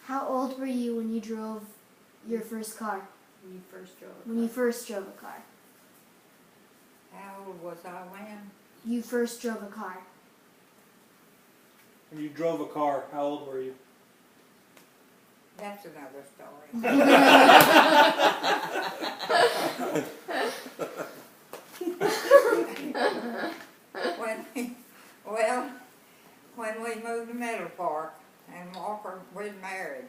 How old were you when you drove your first car? When you first drove? When you first drove a car? How old was I when? You first drove a car. When you drove a car, how old were you? That's another story. When we moved to Middle Park, and Walker was married,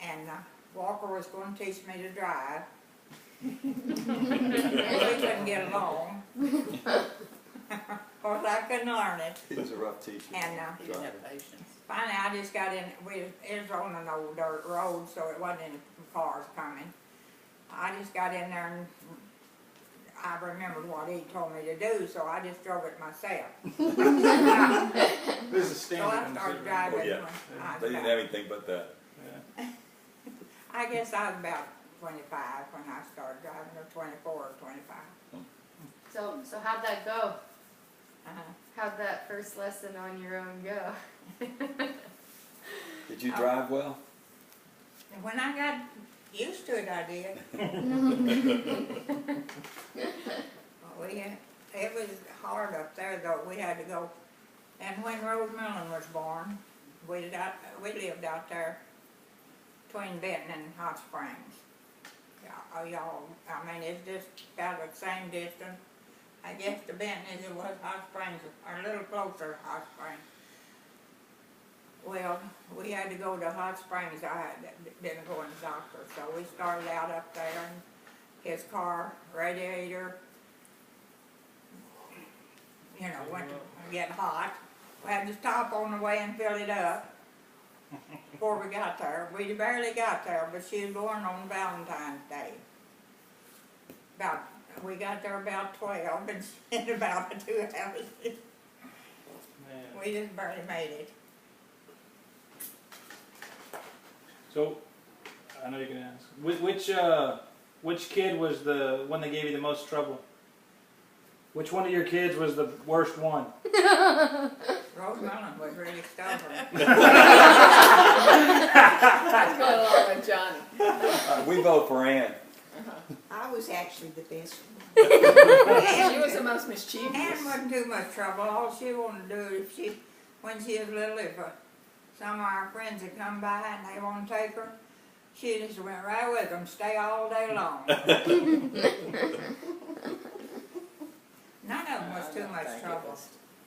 and Walker was going to teach me to drive, and we couldn't get along. Of course, I couldn't learn it. He was a rough teacher. And You didn't have patience. finally, I just got in. It was on an old dirt road, so it wasn't any cars coming. I just got in there, and I remembered what he told me to do, so I just drove it myself. This is a So standard I one, started too, right? driving. Oh, yeah. When I was They didn't about- have anything but that. Yeah. I guess I was about 25 when I started driving, or 24 or 25. So how'd that go? Uh-huh. How'd that first lesson on your own go? Did you drive well? And when I got used to it, I did. It was hard up there, though. We had to go. And when Rose Millen was born, we lived out there between Benton and Hot Springs. I mean, it's just about the same distance. I guess to Benton as it was Hot Springs, or a little closer to Hot Springs. Well, we had to go to Hot Springs. I didn't go to the doctor, so we started out up there, and his car radiator, you know, went to get hot. We had to stop on the way and fill it up before we got there. We barely got there, but she was born on Valentine's Day. We got there about 12, and in about 2 hours. Man. We just barely made it. So, I know you're gonna ask. Which kid was the one that gave you the most trouble? Which one of your kids was the worst one? Rose Mullen was really stubborn. Let's go along with Johnny. We vote for Ann. I was actually the best one. She was the most mischievous. Ann wasn't too much trouble. All she wanted to do, when she was little, if some of our friends had come by and they wanted to take her, she just went right with them, stay all day long. None of them was too much trouble.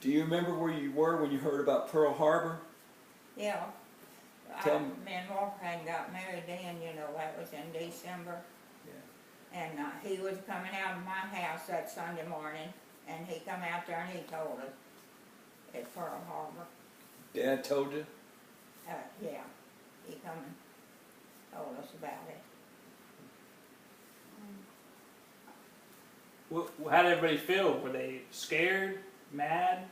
Do you remember where you were when you heard about Pearl Harbor? Yeah. Tell me. Me and Walker had got married then, you know, that was in December. And he was coming out of my house that Sunday morning, and he come out there and he told us at Pearl Harbor. Dad told you? Yeah, he come and told us about it. How did everybody feel? Were they scared, mad,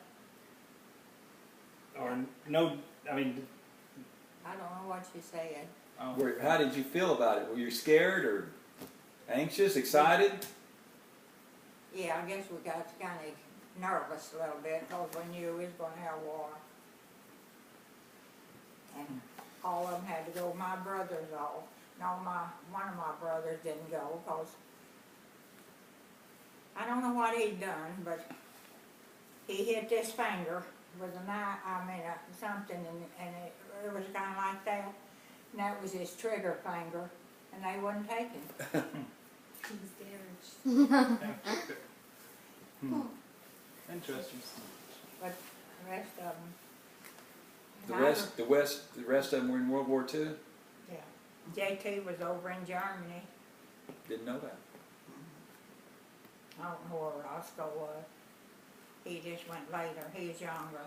or no? I mean, I don't know what you said. How did you feel about it? Were you scared or anxious, excited? Yeah, I guess we got kind of nervous a little bit because we knew we was going to have war. And all of them had to go. My brothers all. No, one of my brothers didn't go because I don't know what he'd done, but he hit this finger with a knife, something, and it was kind of like that. And that was his trigger finger, and they wouldn't take him. He was damaged. Interesting. But the rest of them. The rest of them were in World War II? Yeah. JT was over in Germany. Didn't know that. I don't know where Roscoe was. He just went later. He was younger.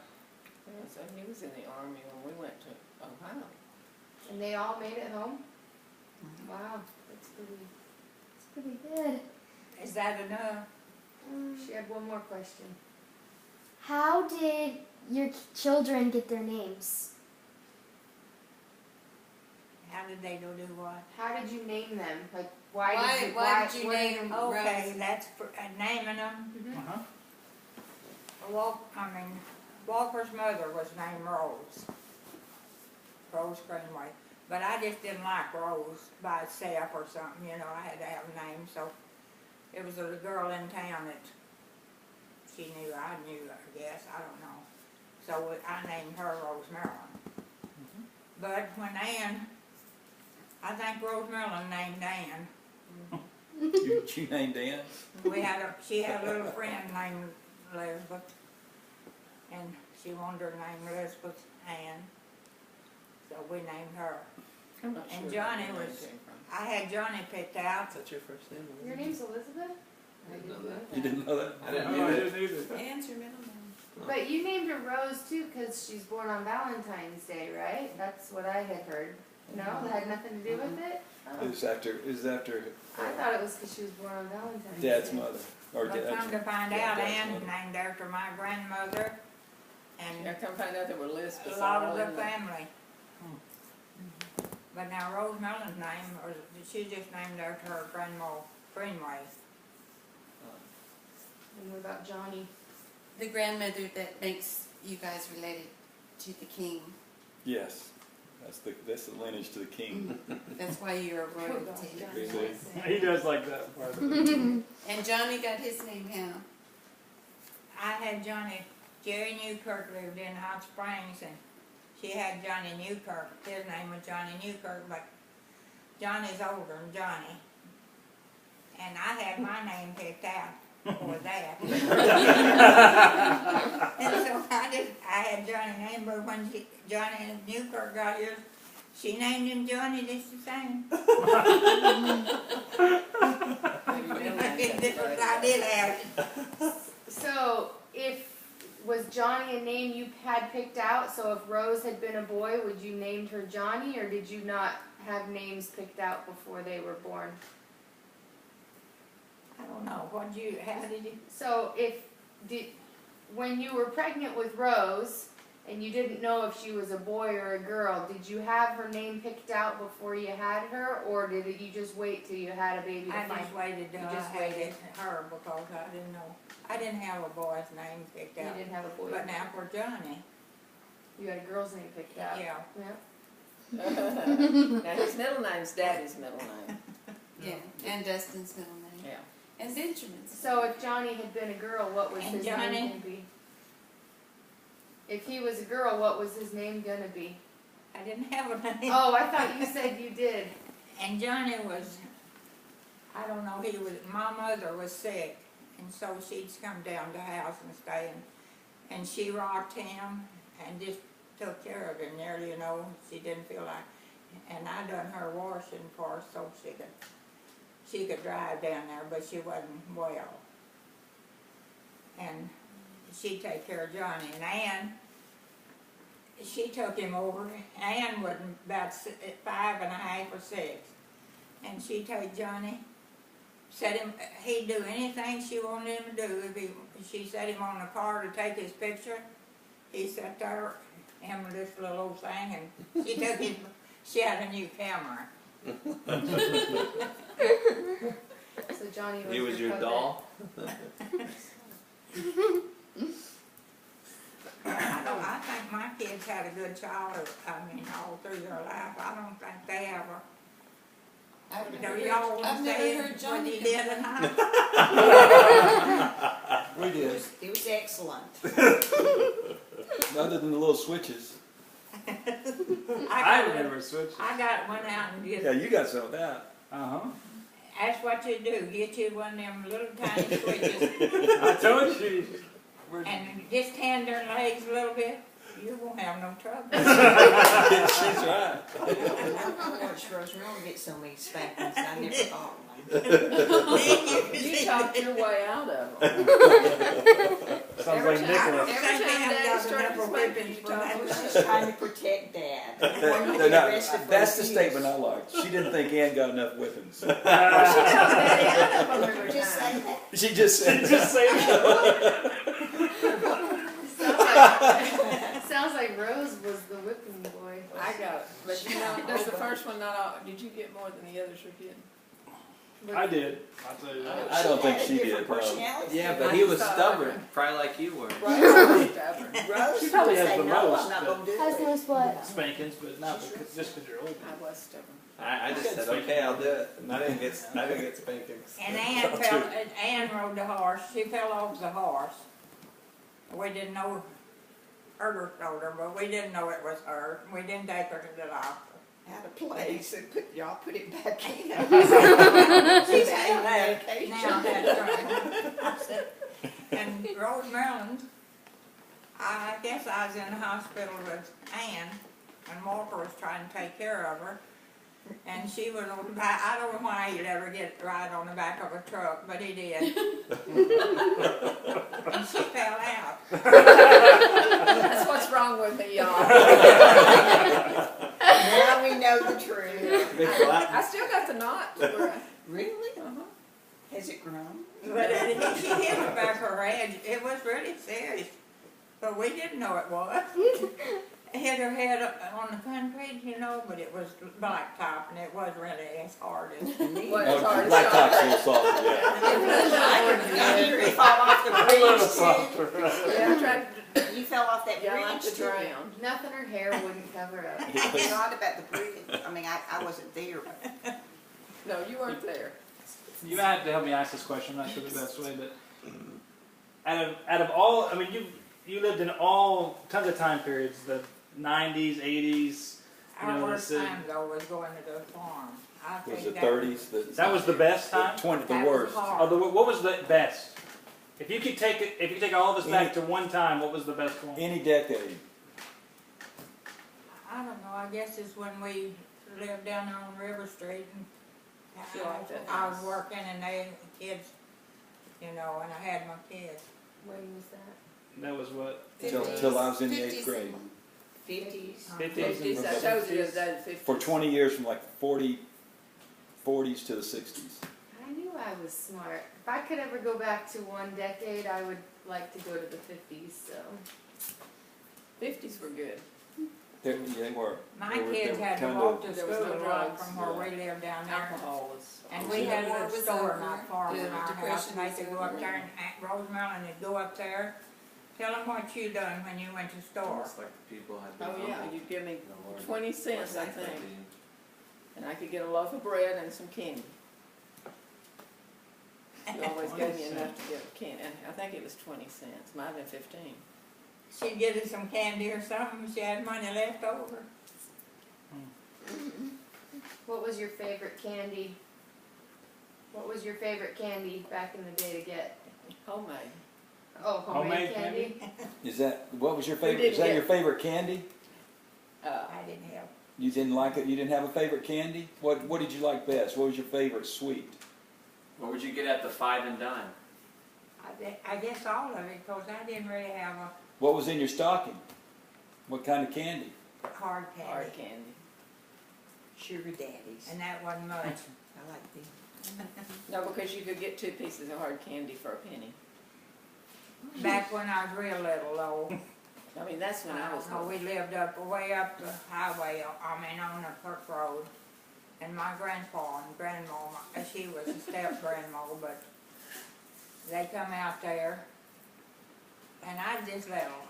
Yeah, so he was in the Army when we went to Ohio. And they all made it home? Wow, that's pretty good. Is that enough? She had one more question. How did your children get their names? How did they do what? How did you name them? Like, Why did you name Okay, Rose? that's for, naming them. Uh-huh. Walker's mother was named Rose. Rose Greenway. But I just didn't like Rose by itself or something, you know, I had to have a name, so it was a girl in town that she knew, I knew, I guess, I don't know. So I named her Rose Marilyn. But when Ann, I think Rose Marilyn named Ann. You named Dan? She had a little friend named Elizabeth, and she wanted her name Elizabeth Ann, so we named her. I'm not And sure Johnny where the name was- came from. I had Johnny picked out. That's your first name? Your name's Elizabeth? I didn't know that. You didn't know that? I didn't Oh, know I that. didn't either. Anne's your middle name. But you named her Rose too because she's born on Valentine's Day, right? That's what I had heard. No, that had nothing to do with it? Oh. It was after I thought it was because she was born on Valentine's Dad's Day. mother. Or But come to find yeah, out, Dad's Ann mother. named after my grandmother Yeah, and come find out there were lists a of lot all of in the the. family. But now Rose Marilyn's name, or she just named after her grandma Greenway. And what about Johnny? The grandmother that makes you guys related to the king. Yes. That's the lineage to the king. That's why you're a Oh, gosh, royalty. Johnny. See? He does like that part. And Johnny got his name how? I had Jerry Newkirk lived in Hot Springs, and she had Johnny Newkirk. His name was Johnny Newkirk, but Johnny's older than Johnny. And I had my name picked out for that. And so I had Johnny named, but when Johnny Newkirk got here, she named him Johnny just the same. I did have it. So, was Johnny a name you had picked out? So if Rose had been a boy, would you named her Johnny, or did you not have names picked out before they were born? I don't know, how did you? So when you were pregnant with Rose, and you didn't know if she was a boy or a girl, did you have her name picked out before you had her, or did you just wait till you had a baby to I find? just waited till You I just had waited. her because I didn't know. I didn't have a boy's name picked You out. didn't have a boy. But now for Johnny, You had a girl's name picked out. yeah. Yeah. Now his middle name's Daddy's middle name. Yeah, and Dustin's middle name. Yeah. And Benjamin's. So if Johnny had been a girl, what was And his Johnny? name gonna be? If he was a girl, what was his name gonna be? I didn't have a name. Oh, I thought you said you did. And Johnny was, I don't know, my mother was sick, and so she'd come down to the house and stay, and she rocked him and just took care of him nearly, you know. She didn't feel like, and I done her washing for her so she could drive down there, but she wasn't well. And she'd take care of Johnny, and Ann, she took him over. Ann was about 5.5 or 6. And she'd take Johnny, he'd do anything she wanted him to do. If she set him on the car to take his picture, he sat there, him with this little old thing, and she had a new camera. So Johnny was He was your puppet. doll? I think my kids had a good childhood, all through their life. I don't think they ever, y'all I've want to never say heard what Johnny he did and complain. how. We did. It was excellent. Other than the little switches. I remember switch. I got one out and Yeah, just, you got some of that. Uh-huh. that's what you do, get you one of them little tiny switches I told you. and just hand their legs a little bit, you won't have no trouble. She's right. I watched Rosemary get so many spankings, I never thought one. You talked your way out of them. Sounds like Nicholas. Every time Daddy started spanking, you I talked was your just way trying to protect Dad. They're not- that's the statement I liked. She didn't think Ann got enough whippings. out. Daddy out of them every Just time. say that. She just said Just say that. Sounds like Rose was the whipping boy. I got it, but you know, that's the first one, not all, did you get more than the others were getting? I did. I'll tell you that. I don't think she did. No. Personality. Yeah, but I he just was thought stubborn, probably like you were. Stubborn. Rose She probably would has say, the no, most, I'm not but- gonna do Has it. most what? Spankings, but not because, just because you're old. I was stubborn. I just said, okay, I'll do it. And I didn't get spankings. And Ann rode the horse. She fell off the horse. We didn't know her shoulder, but we didn't know it was her. We didn't take her to the doctor. Out of place and y'all put it back in. She said that. Now that's right. And Rose Maryland, I guess I was in the hospital with Ann, and Walker was trying to take care of her. And she was on the back. I don't know why he'd ever get ride on the back of a truck, but he did. And she fell out. That's what's wrong with me, y'all. Now we know the truth. Big flap. I still got the knot. Really? Uh-huh. Has it grown? But she hit the back of her head. It was really serious. But we didn't know it was. Hit her head on the concrete, you know, but it was blacktop, and it was really as hard as me. Well, it's hard to Blacktop's stop. a little softer, yeah. You fell off the A little bridge softer. Yeah, I tried to, too. You fell off that yeah, I like bridge to too. drown. Nothing her hair wouldn't cover up. I forgot about the bridge. I mean, I wasn't there, but No, you weren't there. You have to help me ask this question. I'm not sure the best way, but out of all, I mean, you lived in all tons of time periods. The 90s, 80s. Our worst time, though, was going to the farm. I Was think the 30s? That was the best The time. 20, the that was worst. hard. What was the best? If you could take it, if you take all of us back to one time, what was the best one? Any decade. I don't know, I guess it's when we lived down there on River Street and She liked that I was house. working and kids, you know, and I had my kids. When was that? That was what? Till I was in the 8th grade. 50s. 50s, I told you the other day, the 50s. For 20 years, from like 40s to the 60s. I knew I was smart. If I could ever go back to one decade, I would like to go to the 50s, so. 50s were good. They were. My They were- kids they were had to kinda- walk to There was school no right drugs, from where we lived down there. Alcohol was. And we had War a was store over, not far the from our house, Depression and they was could go over. up there and Aunt Rosemary and they'd go up there, tell them what you done when you went to store. Almost like the people had been Oh, yeah, humble. you'd give me The Lord 20 cents, I bless that think. to you. And I could get a loaf of bread and some candy. You always gave me enough to get candy, and I think it was 20 cents, might have been 15. She'd get us some candy or something, she had money left over. What was your favorite candy? What was your favorite candy back in the day to get? Homemade. Oh, homemade Homemade candy? What was your We favorite? didn't Is that get- your favorite candy? I didn't help. You didn't like it? You didn't have a favorite candy? What did you like best? What was your favorite sweet? What would you get at the 5 and dime? I guess all of it, because I didn't really have a What was in your stocking? What kind of candy? hard candy. Hard candy. Sugar daddies. And that wasn't much. I like them. No, because you could get 2 pieces of hard candy for a penny. Back when I was real little, though. I mean, that's when I was No, little. we lived way up the highway, on the Perk Road. And my grandpa and grandma, she was a step grandma, but they come out there, and I was just little.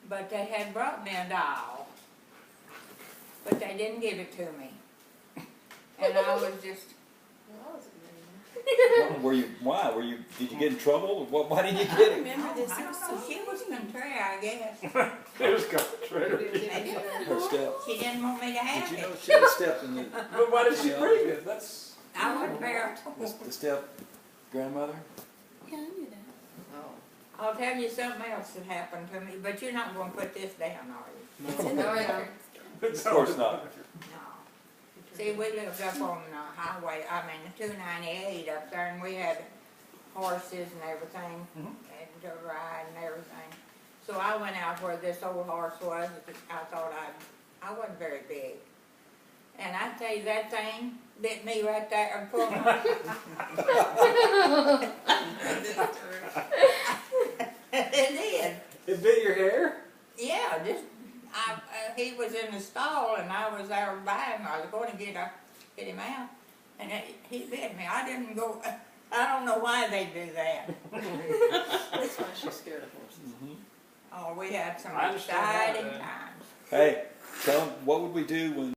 But they had brought me a doll, but they didn't give it to me. And I was just, Why? Did you get in trouble? Why didn't you get it? Remember I this don't know, episode? she was contrary, I guess. It was contrary. Her step. She didn't want me to have Did you know it. she had a step in the, But why did she bring it? That's. I wasn't very. the step grandmother? Yeah, I knew that. Oh. I'll tell you something else that happened to me, but you're not gonna put this down, are you? It's in the No, I record. Of course not. No. See, we lived up on the highway, the 298 up there, and we had horses and everything, and to ride and everything. So I went out where this old horse was, I thought I wasn't very big. And I tell you, that thing bit me right there and pulled my, it did. It bit your hair? Yeah, he was in the stall and I was there by him. I was going to get him out. And he bid me. I didn't go. I don't know why they do that. That's why she's scared of horses. Oh, we had some I understand that, exciting yeah. times. Hey, tell them, what would we do when